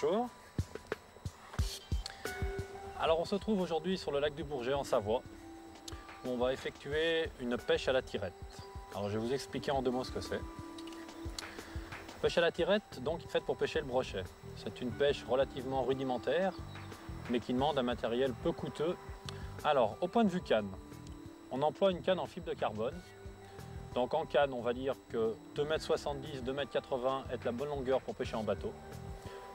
Bonjour. Alors on se trouve aujourd'hui sur le lac du Bourget en Savoie où on va effectuer une pêche à la tirette. Alors je vais vous expliquer en deux mots ce que c'est. La pêche à la tirette, donc faite pour pêcher le brochet. C'est une pêche relativement rudimentaire mais qui demande un matériel peu coûteux. Alors au point de vue canne, on emploie une canne en fibre de carbone. Donc en canne, on va dire que 2,70 m, 2,80 m est la bonne longueur pour pêcher en bateau.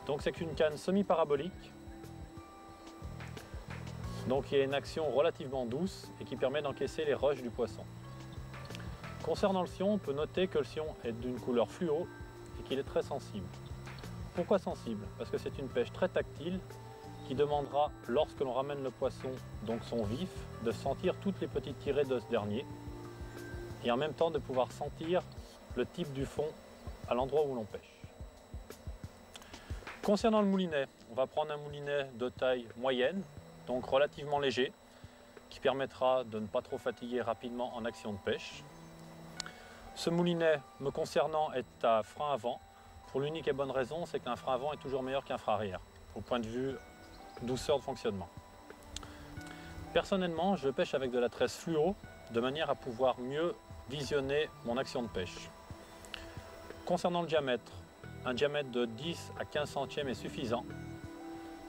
Donc c'est une canne semi-parabolique. Donc il y a une action relativement douce et qui permet d'encaisser les rushs du poisson. Concernant le sion, on peut noter que le sion est d'une couleur fluo et qu'il est très sensible. Pourquoi sensible? Parce que c'est une pêche très tactile qui demandera, lorsque l'on ramène le poisson, donc son vif, de sentir toutes les petites tirées de ce dernier et en même temps de pouvoir sentir le type du fond à l'endroit où l'on pêche. Concernant le moulinet, on va prendre un moulinet de taille moyenne, donc relativement léger, qui permettra de ne pas trop fatiguer rapidement en action de pêche. Ce moulinet, me concernant, est à frein avant, pour l'unique et bonne raison, c'est qu'un frein avant est toujours meilleur qu'un frein arrière, au point de vue douceur de fonctionnement. Personnellement, je pêche avec de la tresse fluo, de manière à pouvoir mieux visionner mon action de pêche. Concernant le diamètre, un diamètre de 10 à 15 centièmes est suffisant.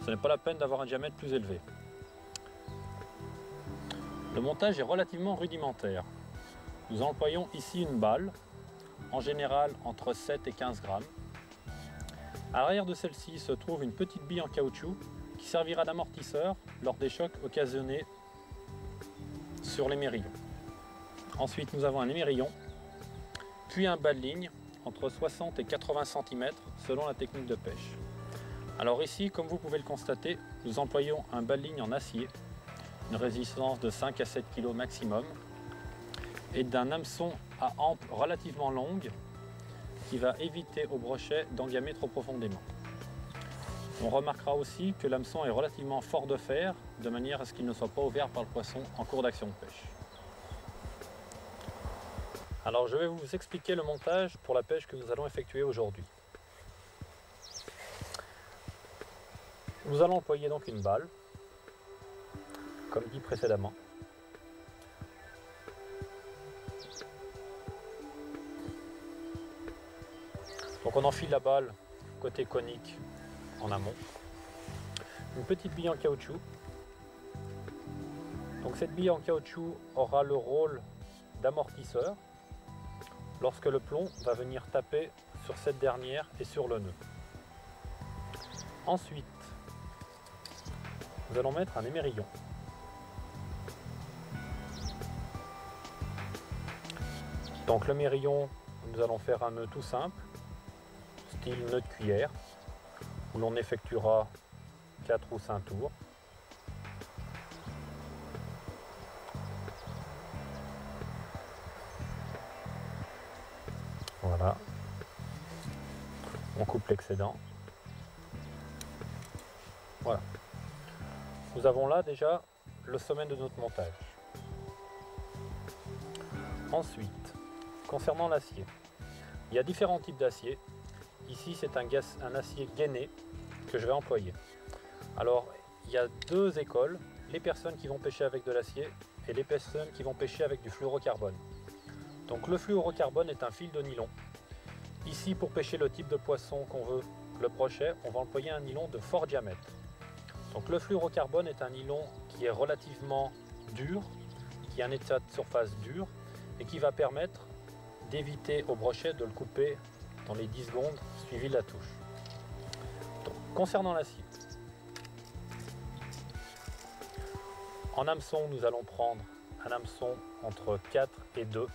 Ce n'est pas la peine d'avoir un diamètre plus élevé. Le montage est relativement rudimentaire. Nous employons ici une balle, en général entre 7 et 15 grammes. À l'arrière de celle-ci se trouve une petite bille en caoutchouc qui servira d'amortisseur lors des chocs occasionnés sur l'émerillon. Ensuite, nous avons un émerillon, puis un bas de ligne entre 60 et 80 cm selon la technique de pêche. Alors ici, comme vous pouvez le constater, nous employons un bas de ligne en acier, une résistance de 5 à 7 kg maximum, et d'un hameçon à hampe relativement longue qui va éviter au brochet d'engamer trop profondément. On remarquera aussi que l'hameçon est relativement fort de fer, de manière à ce qu'il ne soit pas ouvert par le poisson en cours d'action de pêche. Alors je vais vous expliquer le montage pour la pêche que nous allons effectuer aujourd'hui. Nous allons employer donc une balle, comme dit précédemment. Donc on enfile la balle côté conique en amont. Une petite bille en caoutchouc. Donc cette bille en caoutchouc aura le rôle d'amortisseur lorsque le plomb va venir taper sur cette dernière et sur le nœud. Ensuite, nous allons mettre un émerillon. Donc le mérillon, nous allons faire un nœud tout simple, style nœud de cuillère, où l'on effectuera 4 ou 5 tours. Voilà. On coupe l'excédent. Voilà. Nous avons là déjà le sommet de notre montage. Ensuite, concernant l'acier, il y a différents types d'acier. Ici, c'est un acier gainé que je vais employer. Alors, il y a deux écoles, les personnes qui vont pêcher avec de l'acier et les personnes qui vont pêcher avec du fluorocarbone. Donc le fluorocarbone est un fil de nylon. Ici, pour pêcher le type de poisson qu'on veut, le brochet, on va employer un nylon de fort diamètre. Donc le fluorocarbone est un nylon qui est relativement dur, qui a un état de surface dur et qui va permettre d'éviter au brochet de le couper dans les 10 secondes suivi de la touche. Donc, concernant l'acier, en hameçon, nous allons prendre un hameçon entre 4 et 2.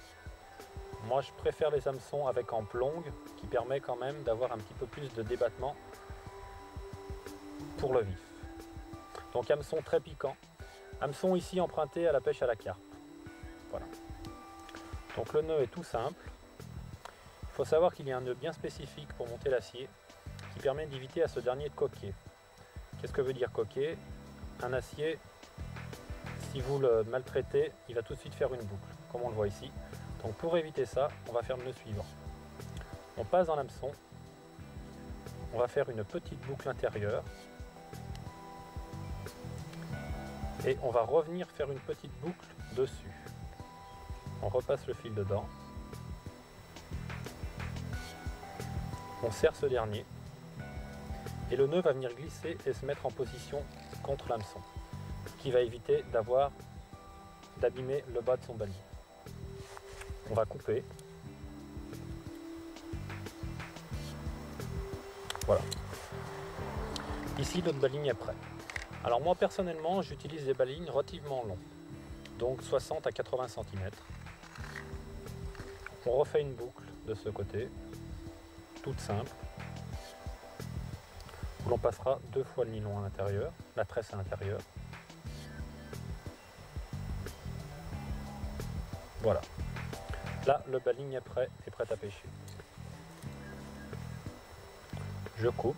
Moi, je préfère les hameçons avec hampe longue qui permet quand même d'avoir un petit peu plus de débattement pour le vif. Donc hameçon très piquant. Hameçon ici emprunté à la pêche à la carpe. Voilà. Donc le nœud est tout simple. Il faut savoir qu'il y a un nœud bien spécifique pour monter l'acier qui permet d'éviter à ce dernier de coquer. Qu'est-ce que veut dire coquer? Un acier, si vous le maltraitez, il va tout de suite faire une boucle, comme on le voit ici. Donc pour éviter ça, on va faire le nœud suivant. On passe dans l'hameçon, on va faire une petite boucle intérieure et on va revenir faire une petite boucle dessus. On repasse le fil dedans, on serre ce dernier et le nœud va venir glisser et se mettre en position contre l'hameçon, ce qui va éviter d'abîmer le bas de son baline. On va couper. Voilà. Ici, notre baline est prête. Alors moi personnellement, j'utilise des balines relativement longues, donc 60 à 80 cm. On refait une boucle de ce côté, toute simple, où l'on passera 2 fois le nylon à l'intérieur, la tresse à l'intérieur. Voilà. Là, le baline est prêt à pêcher. Je coupe.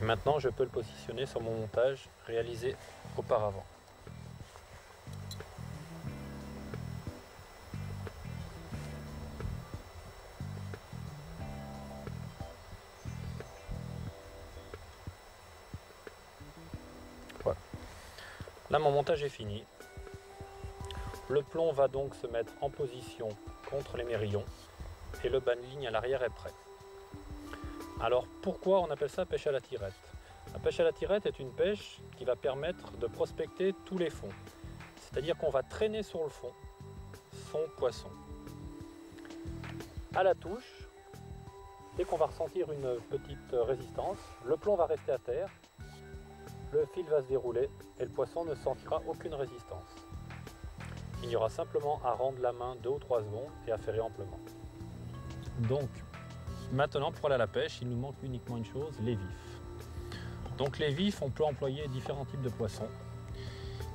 Et maintenant, je peux le positionner sur mon montage réalisé auparavant. Voilà. Là, mon montage est fini. Le plomb va donc se mettre en position contre les mérillons et le banne-ligne à l'arrière est prêt. Alors pourquoi on appelle ça pêche à la tirette? La pêche à la tirette est une pêche qui va permettre de prospecter tous les fonds. C'est-à-dire qu'on va traîner sur le fond son poisson. À la touche, dès qu'on va ressentir une petite résistance, le plomb va rester à terre, le fil va se dérouler et le poisson ne sentira aucune résistance. Il y aura simplement à rendre la main 2 ou 3 secondes et à ferrer amplement. Donc, maintenant pour aller à la pêche, il nous manque uniquement une chose, les vifs. Donc les vifs, on peut employer différents types de poissons.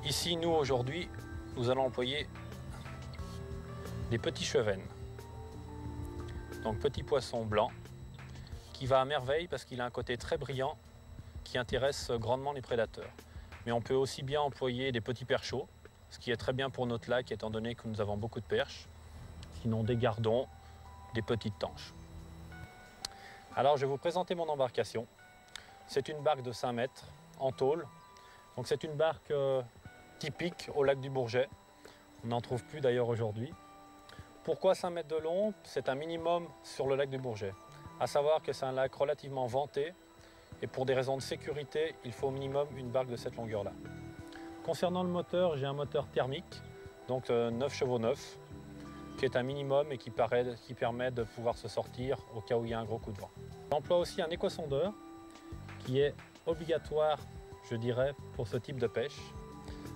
Ici, nous aujourd'hui, nous allons employer des petits chevennes. Donc petit poisson blanc, qui va à merveille parce qu'il a un côté très brillant qui intéresse grandement les prédateurs. Mais on peut aussi bien employer des petits perchots, ce qui est très bien pour notre lac étant donné que nous avons beaucoup de perches, sinon des gardons, des petites tanches. Alors je vais vous présenter mon embarcation. C'est une barque de 5 mètres en tôle. Donc c'est une barque typique au lac du Bourget. On n'en trouve plus d'ailleurs aujourd'hui. Pourquoi 5 mètres de long? C'est un minimum sur le lac du Bourget. À savoir que c'est un lac relativement venté et pour des raisons de sécurité, il faut au minimum une barque de cette longueur-là. Concernant le moteur, j'ai un moteur thermique, donc 9 chevaux 9, qui est un minimum et qui permet de pouvoir se sortir au cas où il y a un gros coup de vent. J'emploie aussi un éco-sondeur qui est obligatoire, je dirais, pour ce type de pêche.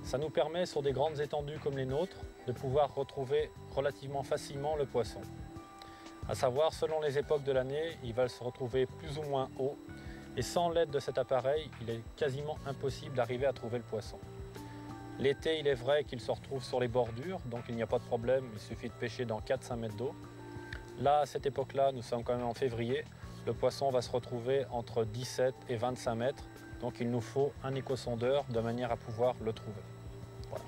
Ça nous permet, sur des grandes étendues comme les nôtres, de pouvoir retrouver relativement facilement le poisson. À savoir, selon les époques de l'année, il va se retrouver plus ou moins haut et sans l'aide de cet appareil, il est quasiment impossible d'arriver à trouver le poisson. L'été, il est vrai qu'il se retrouve sur les bordures, donc il n'y a pas de problème, il suffit de pêcher dans 4-5 mètres d'eau. Là, à cette époque-là, nous sommes quand même en février, le poisson va se retrouver entre 17 et 25 mètres, donc il nous faut un éco-sondeur de manière à pouvoir le trouver. Voilà.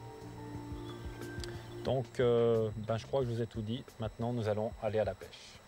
Donc, je crois que je vous ai tout dit, maintenant nous allons aller à la pêche.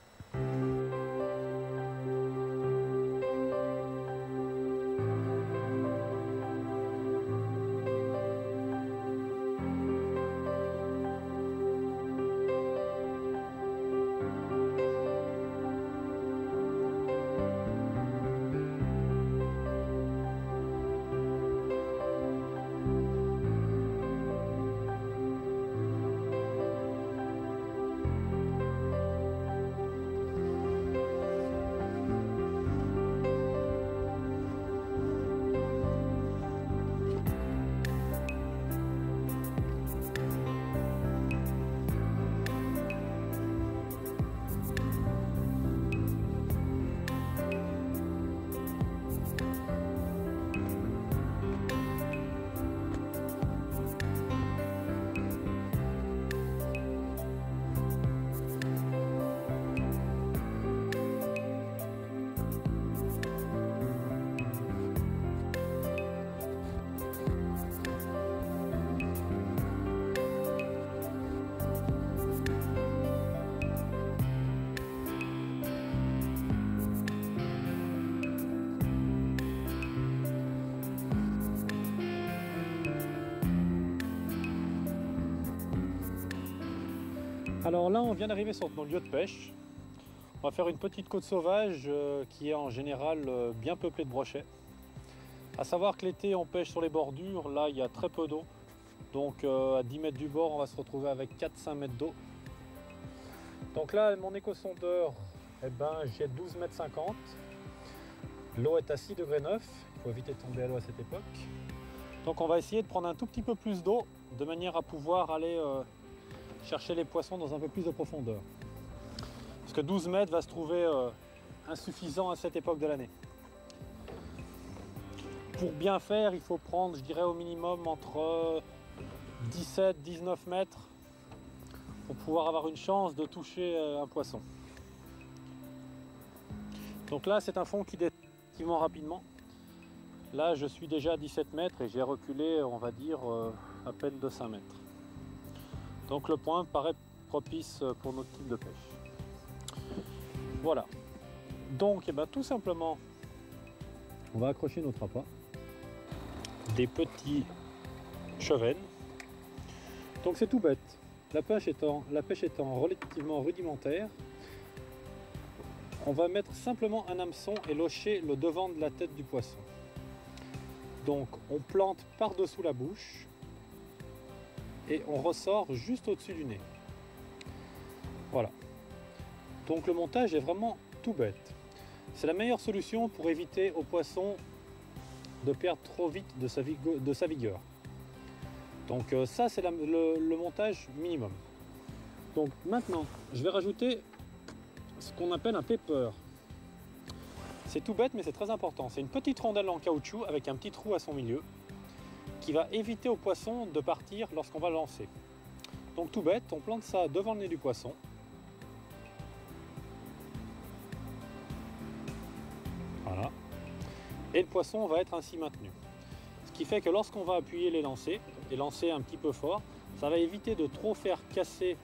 Alors là, on vient d'arriver sur nos lieux de pêche. On va faire une petite côte sauvage qui est en général bien peuplée de brochets. À savoir que l'été, on pêche sur les bordures. Là, il y a très peu d'eau. Donc à 10 mètres du bord, on va se retrouver avec 4-5 mètres d'eau. Donc là, mon éco-sondeur, eh ben, j'ai 12 mètres 50. L'eau est à 6,9 degrés. Il faut éviter de tomber à l'eau à cette époque. Donc on va essayer de prendre un tout petit peu plus d'eau de manière à pouvoir aller chercher les poissons dans un peu plus de profondeur. Parce que 12 mètres va se trouver insuffisant à cette époque de l'année. Pour bien faire, il faut prendre, je dirais, au minimum entre 17-19 mètres pour pouvoir avoir une chance de toucher un poisson. Donc là, c'est un fond qui descend relativement rapidement. Là, je suis déjà à 17 mètres et j'ai reculé, on va dire, à peine de 5 mètres. Donc le point paraît propice pour notre type de pêche. Voilà. Donc, eh ben, tout simplement, on va accrocher notre appât. Des petits chevennes. Donc c'est tout bête. La pêche étant relativement rudimentaire, on va mettre simplement un hameçon et locher le devant de la tête du poisson. Donc on plante par-dessous la bouche et on ressort juste au-dessus du nez. Voilà. Donc le montage est vraiment tout bête. C'est la meilleure solution pour éviter au poisson de perdre trop vite de sa vigueur. Donc ça c'est le montage minimum. Donc maintenant je vais rajouter ce qu'on appelle un pepper. C'est tout bête mais c'est très important. C'est une petite rondelle en caoutchouc avec un petit trou à son milieu qui va éviter au poisson de partir lorsqu'on va lancer. Donc tout bête, on plante ça devant le nez du poisson. Voilà. Et le poisson va être ainsi maintenu. Ce qui fait que lorsqu'on va appuyer les lancer un petit peu fort, ça va éviter de trop faire casser,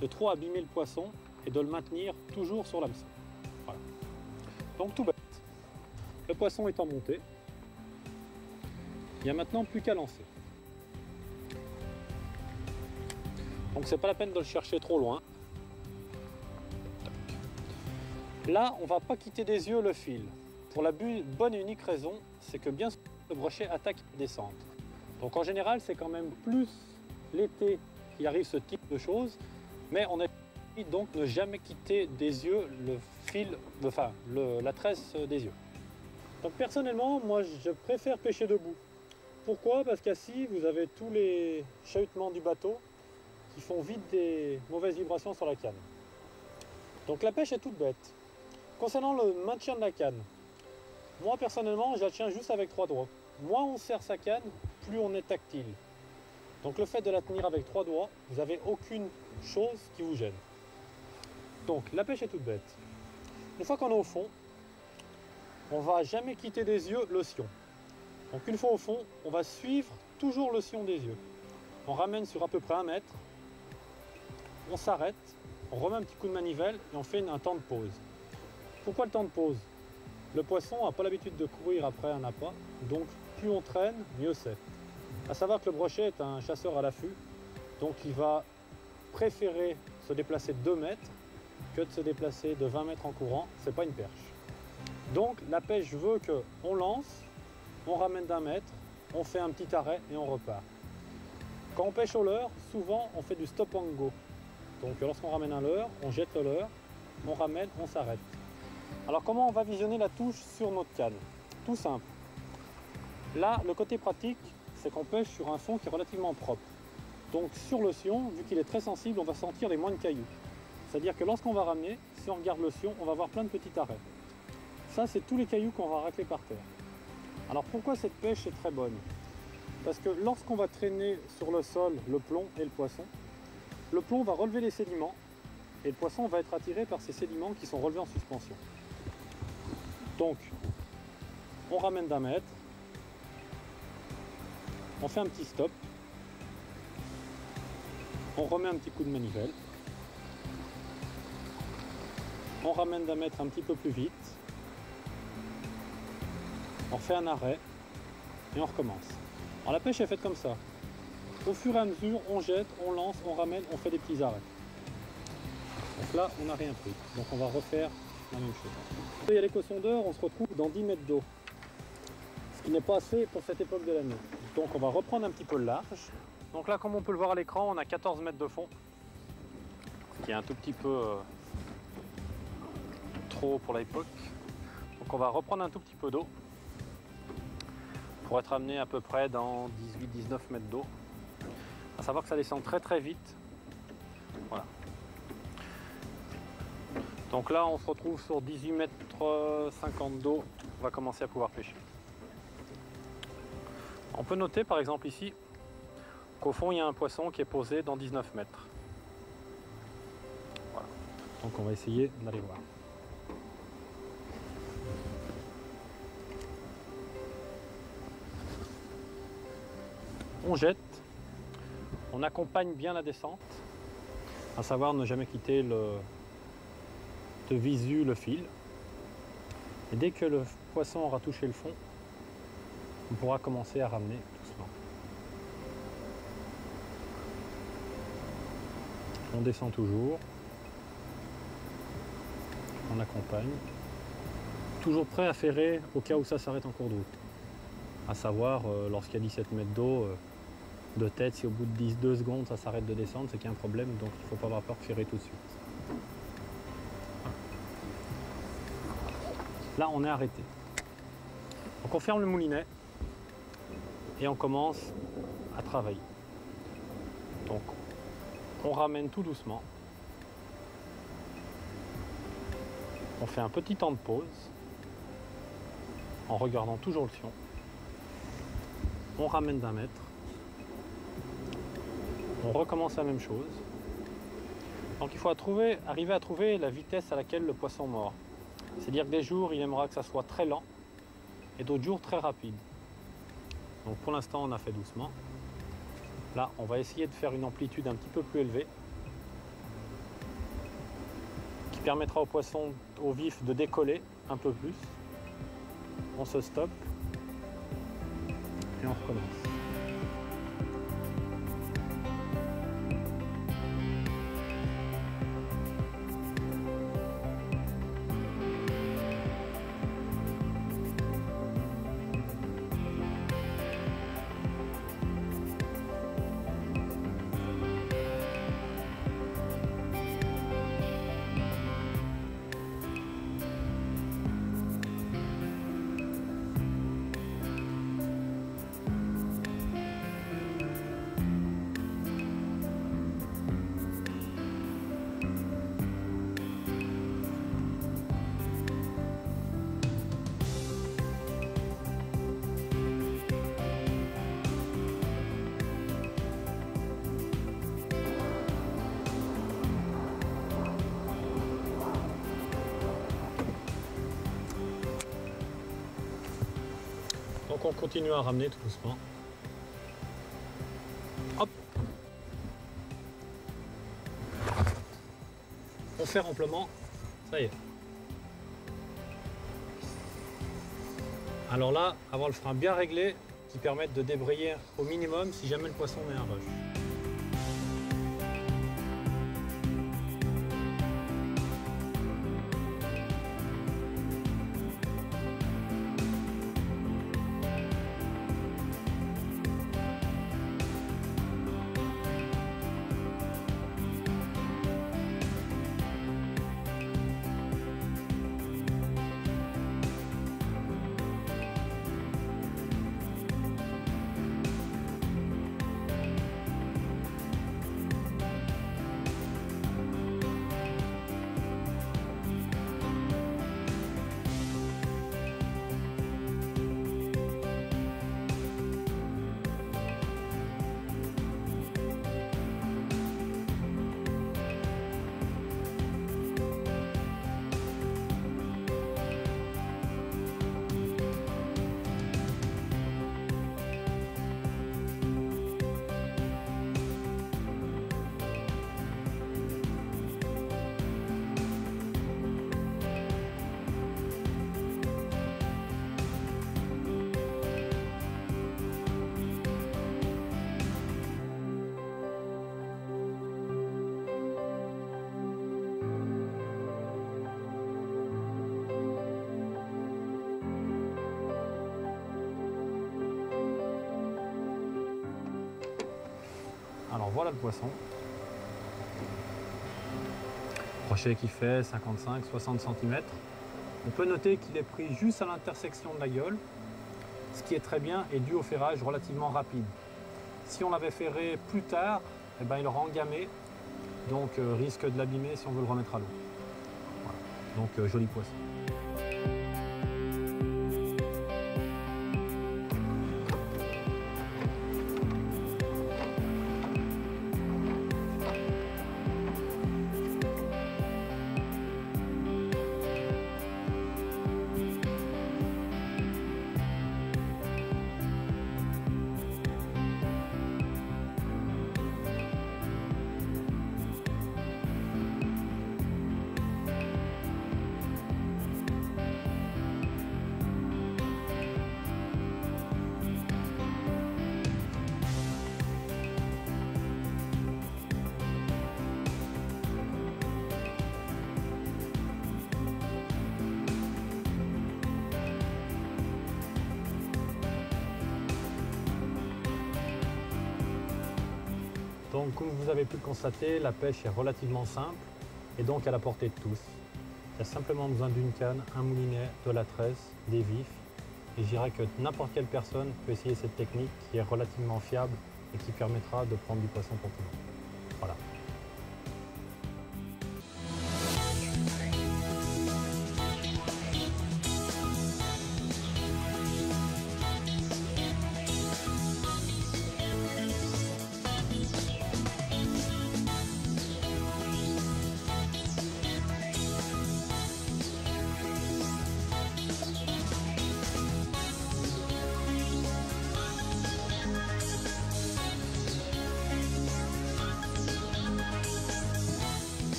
de trop abîmer le poisson et de le maintenir toujours sur l'hameçon. Voilà. Donc tout bête. Le poisson étant monté, il n'y a maintenant plus qu'à lancer. Donc c'est pas la peine de le chercher trop loin. Là, on va pas quitter des yeux le fil. Pour la bonne et unique raison, c'est que bien sûr, le brochet attaque la descente. Donc en général, c'est quand même plus l'été qu'il arrive ce type de choses, mais on est donc ne jamais quitter des yeux le fil, enfin la tresse des yeux. Donc personnellement, moi je préfère pêcher debout. Pourquoi? Parce qu'assis, vous avez tous les chahutements du bateau qui font vite des mauvaises vibrations sur la canne. Donc la pêche est toute bête. Concernant le maintien de la canne, moi personnellement, je la tiens juste avec 3 doigts. Moins on serre sa canne, plus on est tactile. Donc le fait de la tenir avec 3 doigts, vous n'avez aucune chose qui vous gêne. Donc la pêche est toute bête. Une fois qu'on est au fond, on ne va jamais quitter des yeux le sion. Donc une fois au fond, on va suivre toujours le sion des yeux. On ramène sur à peu près 1 mètre, on s'arrête, on remet un petit coup de manivelle et on fait un temps de pause. Pourquoi le temps de pause? Le poisson n'a pas l'habitude de courir après un appât, donc plus on traîne, mieux c'est. À savoir que le brochet est un chasseur à l'affût, donc il va préférer se déplacer de 2 mètres que de se déplacer de 20 mètres en courant, c'est pas une perche. Donc la pêche veut qu'on lance, on ramène d'1 mètre, on fait un petit arrêt et on repart. Quand on pêche au leurre, souvent on fait du stop and go. Donc lorsqu'on ramène un leurre, on jette le leurre, on ramène, on s'arrête. Alors comment on va visionner la touche sur notre canne? Tout simple. Là, le côté pratique, c'est qu'on pêche sur un fond qui est relativement propre. Donc sur le sion, vu qu'il est très sensible, on va sentir les moindres cailloux. C'est-à-dire que lorsqu'on va ramener, si on regarde le sion, on va voir plein de petits arrêts. Ça, c'est tous les cailloux qu'on va racler par terre. Alors pourquoi cette pêche est très bonne? Parce que lorsqu'on va traîner sur le sol le plomb et le plomb va relever les sédiments et le poisson va être attiré par ces sédiments qui sont relevés en suspension. Donc, on ramène d'1 mètre, on fait un petit stop, on remet un petit coup de manivelle, on ramène d'1 mètre un petit peu plus vite, on fait un arrêt et on recommence. Alors la pêche est faite comme ça. Au fur et à mesure, on jette, on lance, on ramène, on fait des petits arrêts. Donc là, on n'a rien pris. Donc on va refaire la même chose. Il y a l'éco-sondeur, on se retrouve dans 10 mètres d'eau. Ce qui n'est pas assez pour cette époque de l'année. Donc on va reprendre un petit peu le large. Donc là, comme on peut le voir à l'écran, on a 14 mètres de fond. Ce qui est un tout petit peu trop pour l'époque. Donc on va reprendre un tout petit peu d'eau pour être amené à peu près dans 18-19 mètres d'eau. À savoir que ça descend très très vite. Voilà. Donc là on se retrouve sur 18 mètres 50 d'eau. On va commencer à pouvoir pêcher. On peut noter par exemple ici qu'au fond il y a un poisson qui est posé dans 19 mètres. Voilà. Donc on va essayer d'aller voir. On jette, on accompagne bien la descente, à savoir ne jamais quitter de visu le fil. Et dès que le poisson aura touché le fond, on pourra commencer à ramener doucement. On descend toujours, on accompagne, toujours prêt à ferrer au cas où ça s'arrête en cours de route. À savoir, lorsqu'il y a 17 mètres d'eau, de tête, si au bout de 2 secondes ça s'arrête de descendre, c'est qu'il y a un problème, donc il ne faut pas avoir peur de ferrer tout de suite. Là, on est arrêté. Donc on ferme le moulinet et on commence à travailler. Donc on ramène tout doucement. On fait un petit temps de pause en regardant toujours le fion. On ramène d'1 mètre. On recommence la même chose. Donc il faut arriver à trouver la vitesse à laquelle le poisson mord. C'est-à-dire que des jours, il aimera que ça soit très lent et d'autres jours très rapide. Donc pour l'instant, on a fait doucement. Là, on va essayer de faire une amplitude un petit peu plus élevée qui permettra au poisson, au vif, de décoller un peu plus. On se stoppe et on recommence. Donc on continue à ramener tout doucement. Hop. On fait amplement. Ça y est. Alors là, avoir le frein bien réglé qui permette de débrayer au minimum si jamais le poisson met un rush. Alors voilà le poisson. Crochet qui fait 55-60 cm. On peut noter qu'il est pris juste à l'intersection de la gueule, ce qui est très bien et dû au ferrage relativement rapide. Si on l'avait ferré plus tard, eh ben, il aura engamé, donc risque de l'abîmer si on veut le remettre à l'eau. Voilà. Donc joli poisson. Donc comme vous avez pu le constater, la pêche est relativement simple et donc à la portée de tous. Il y a simplement besoin d'une canne, un moulinet, de la tresse, des vifs. Et je dirais que n'importe quelle personne peut essayer cette technique qui est relativement fiable et qui permettra de prendre du poisson pour tout le monde. Voilà.